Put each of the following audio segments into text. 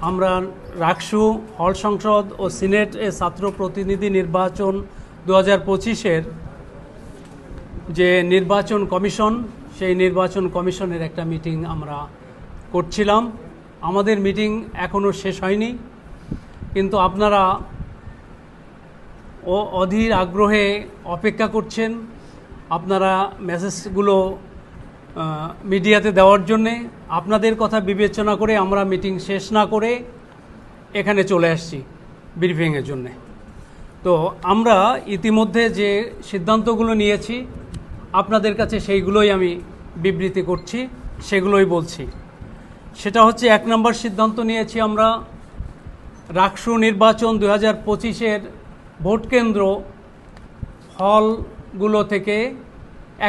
আমরা রাকসু, হল সংসদ ও সিনেট এ ছাত্র প্রতিনিধি নির্বাচন 2025-এর যে নির্বাচন কমিশন, সেই নির্বাচন কমিশনের একটা মিটিং আমরা করছিলাম। আমাদের মিটিং এখনও শেষ হয়নি, কিন্তু আপনারা অধীর আগ্রহে অপেক্ষা করছেন আপনারা মেসেজগুলো মিডিয়াতে দেওয়ার জন্যে। আপনাদের কথা বিবেচনা করে আমরা মিটিং শেষ না করে এখানে চলে আসছি ব্রিফিংয়ের জন্যে। তো আমরা ইতিমধ্যে যে সিদ্ধান্তগুলো নিয়েছি আপনাদের কাছে সেইগুলোই আমি বিবৃতি করছি, সেগুলোই বলছি। সেটা হচ্ছে, 1 নম্বর সিদ্ধান্ত নিয়েছি আমরা রাকসু নির্বাচন 2025-এর ভোট কেন্দ্র হলগুলো থেকে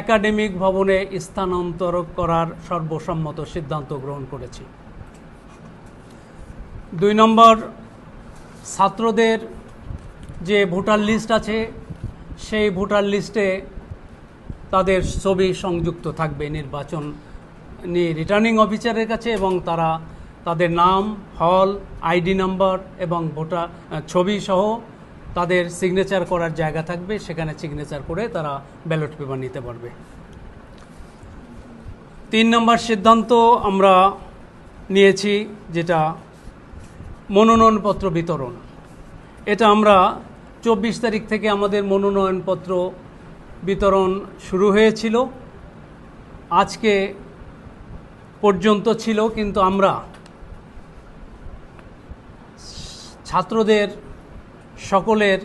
একাডেমিক ভবনে স্থানান্তর করার সর্বসম্মত সিদ্ধান্ত গ্রহণ করেছি। 2 নম্বর, ছাত্রদের যে ভোটার লিস্ট আছে সেই ভোটার লিস্টে তাদের ছবি সংযুক্ত থাকবে নির্বাচন রিটার্নিং অফিসারের কাছে, এবং তারা তাদের নাম, হল, আইডি নাম্বার এবং ভোটার ছবি সহ তাদের সিগনেচার করার জায়গা থাকবে, সেখানে সিগনেচার করে তারা ব্যালট পেপার নিতে পারবে। 3 নম্বর সিদ্ধান্ত আমরা নিয়েছি যেটা মনোনয়নপত্র বিতরণ। এটা আমরা 24 তারিখ থেকে আমাদের মনোনয়নপত্র বিতরণ শুরু হয়েছিল, আজকে পর্যন্ত ছিল, কিন্তু আমরা ছাত্রদের সকলের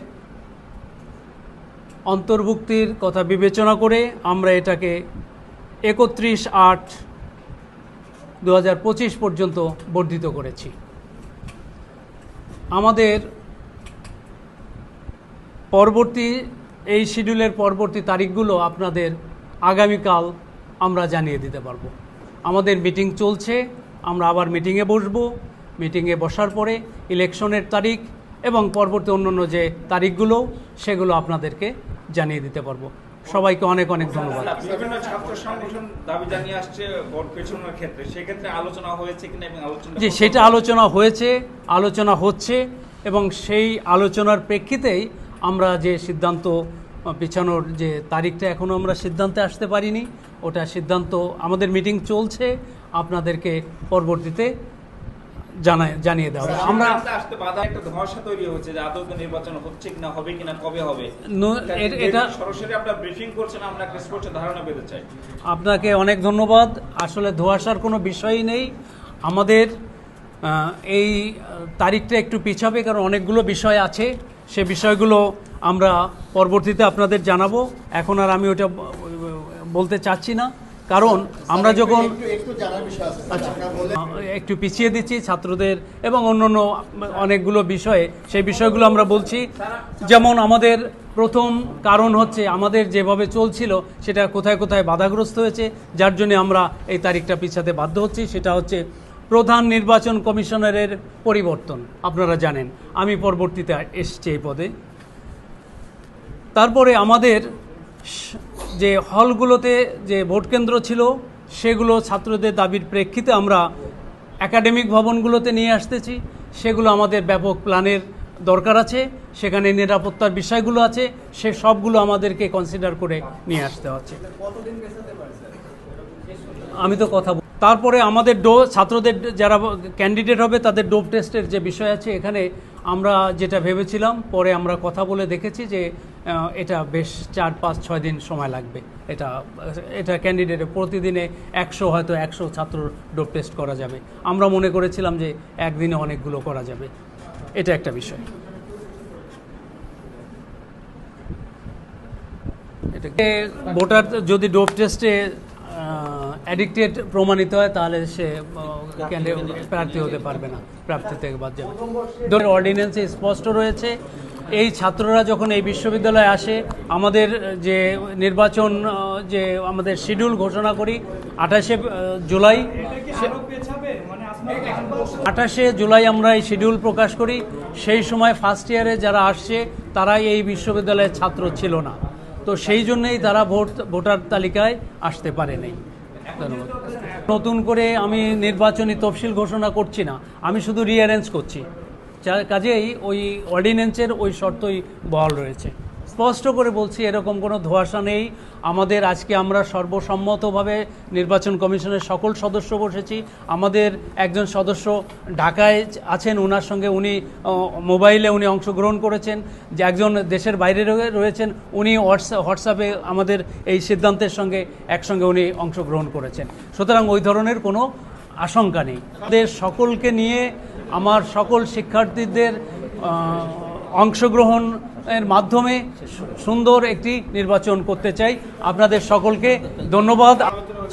অন্তর্ভুক্তির কথা বিবেচনা করে আমরা এটাকে 31/8/2025 পর্যন্ত বর্ধিত করেছি। আমাদের পরবর্তী এই শিডিউলের পরবর্তী তারিখগুলো আপনাদের আগামীকাল আমরা জানিয়ে দিতে পারবো। আমাদের মিটিং চলছে, আমরা আবার মিটিংয়ে বসবো। মিটিংয়ে বসার পরে ইলেকশনের তারিখ এবং পরবর্তী অন্যান্য যে তারিখগুলো সেগুলো আপনাদেরকে জানিয়ে দিতে পারবো। সবাইকে অনেক অনেক ধন্যবাদ। বিভিন্ন ছাত্র সংগঠন দাবি জানিয়ে আসছে ভোট পেছনের ক্ষেত্রে, সেক্ষেত্রে আলোচনা হয়েছে কিনা এবং আলোচনা জি, সেটা আলোচনা হয়েছে, আলোচনা হচ্ছে, এবং সেই আলোচনার প্রেক্ষিতেই আমরা যে সিদ্ধান্ত পিছানোর যে তারিখটা এখনও আমরা সিদ্ধান্তে আসতে পারিনি, ওটা সিদ্ধান্ত আমাদের মিটিং চলছে, আপনাদেরকে পরবর্তীতে জানিয়ে দেওয়া হবে। আমরা আসতে বাধা একটা ধোঁয়াশা তৈরি হচ্ছে যে আদৌ নির্বাচন হচ্ছে কিনা, হবে কিনা, কবে হবে, এটা সরাসরি আপনারা ব্রিফিং করছেন, আমরা একটা স্পষ্ট ধারণা পেতে চাই। আপনাকে অনেক ধন্যবাদ। আসলে ধোঁয়াশার কোনো বিষয়ই নেই। আমাদের এই তারিখটা একটু পিছাবে, কারণ অনেকগুলো বিষয় আছে, সে বিষয়গুলো আমরা পরবর্তীতে আপনাদের জানাবো। এখন আর আমি ওটা বলতে চাচ্ছি না, কারণ আমরা যখন একটু পিছিয়ে দিচ্ছি ছাত্রদের এবং অন্যান্য অনেকগুলো বিষয়ে, সেই বিষয়গুলো আমরা বলছি। যেমন আমাদের প্রথম কারণ হচ্ছে আমাদের যেভাবে চলছিল সেটা কোথায় কোথায় বাধাগ্রস্ত হয়েছে, যার জন্য আমরা এই তারিখটা পিছাতে বাধ্য হচ্ছি। সেটা হচ্ছে প্রধান নির্বাচন কমিশনারের পরিবর্তন। আপনারা জানেন আমি পরবর্তীতে এসেছি এই পদে। তারপরে আমাদের যে হলগুলোতে যে ভোট কেন্দ্র ছিল সেগুলো ছাত্রদের দাবির প্রেক্ষিতে আমরা একাডেমিক ভবনগুলোতে নিয়ে আসতেছি। সেগুলো আমাদের ব্যাপক প্ল্যানের দরকার আছে, সেখানে নিরাপত্তার বিষয়গুলো আছে, সে সবগুলো আমাদেরকে কনসিডার করে নিয়ে আসতে হচ্ছে। আমি তো কথা তারপরে আমাদের ছাত্রদের যারা ক্যান্ডিডেট হবে তাদের ডোপ টেস্টের যে বিষয় আছে, এখানে আমরা যেটা ভেবেছিলাম পরে আমরা কথা বলে দেখেছি যে এটা বেশ 4-5-6 দিন সময় লাগবে। এটা ক্যান্ডিডেটের প্রতিদিনে 100 হয়তো 100 ছাত্র ডোপ টেস্ট করা যাবে। আমরা মনে করেছিলাম যে একদিনে অনেকগুলো করা যাবে। এটা একটা বিষয়। এটাকে ভোটার যদি ডোপ টেস্টে অ্যাডিক্টেড প্রমাণিত হয় তাহলে সে প্রার্থী হতে পারবে না, প্রার্থী থেকে বাদ যাবে। অর্ডিন্যান্সে স্পষ্ট রয়েছে এই ছাত্ররা যখন এই বিশ্ববিদ্যালয়ে আসে, আমাদের যে নির্বাচন যে আমাদের শিডিউল ঘোষণা করি 28শে জুলাই আমরা এই শিডিউল প্রকাশ করি। সেই সময় ফার্স্ট ইয়ারে যারা আসছে তারা এই বিশ্ববিদ্যালয়ের ছাত্র ছিল না, তো সেই জন্যই তারা ভোটার তালিকায় আসতে পারে নাই। ধন্যবাদ। নতুন করে আমি নির্বাচনী তফসিল ঘোষণা করছি না, আমি শুধু রিঅ্যারেঞ্জ করছি। কাজেই ওই অর্ডিন্যান্সের ওই শর্তই বহাল রয়েছে। স্পষ্ট করে বলছি, এরকম কোনো ধোঁয়াশা নেই আমাদের। আজকে আমরা সর্বসম্মতভাবে নির্বাচন কমিশনের সকল সদস্য বসেছি। আমাদের একজন সদস্য ঢাকায় আছেন, ওনার সঙ্গে উনি মোবাইলে উনি অংশগ্রহণ করেছেন। যে একজন দেশের বাইরে রয়েছেন, উনি হোয়াটসঅ্যাপে আমাদের এই সিদ্ধান্তের সঙ্গে একসঙ্গে উনি অংশগ্রহণ করেছেন। সুতরাং ওই ধরনের কোনো আশঙ্কা নেই। আমাদের সকলকে নিয়ে আমার সকল শিক্ষার্থীদের অংশগ্রহণের মাধ্যমে সুন্দর একটি নির্বাচন করতে চাই। আপনাদের সকলকে ধন্যবাদ।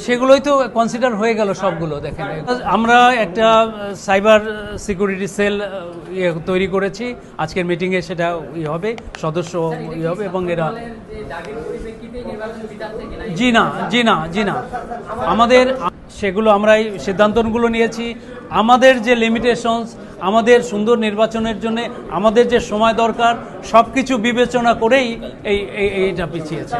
সেগুলোই তো কনসিডার হয়ে গেল সবগুলো। দেখেন, আমরা একটা সাইবার সিকিউরিটি সেল তৈরি করেছি। আজকের মিটিংয়ে সেটা হবে, সদস্য হবে এবং এরা জি না আমাদের সেগুলো আমরা এই সিদ্ধান্তগুলো নিয়েছি। আমাদের যে লিমিটেশনস, আমাদের সুন্দর নির্বাচনের জন্য আমাদের যে সময় দরকার, সব কিছু বিবেচনা করেই এইটা পিছিয়েছে।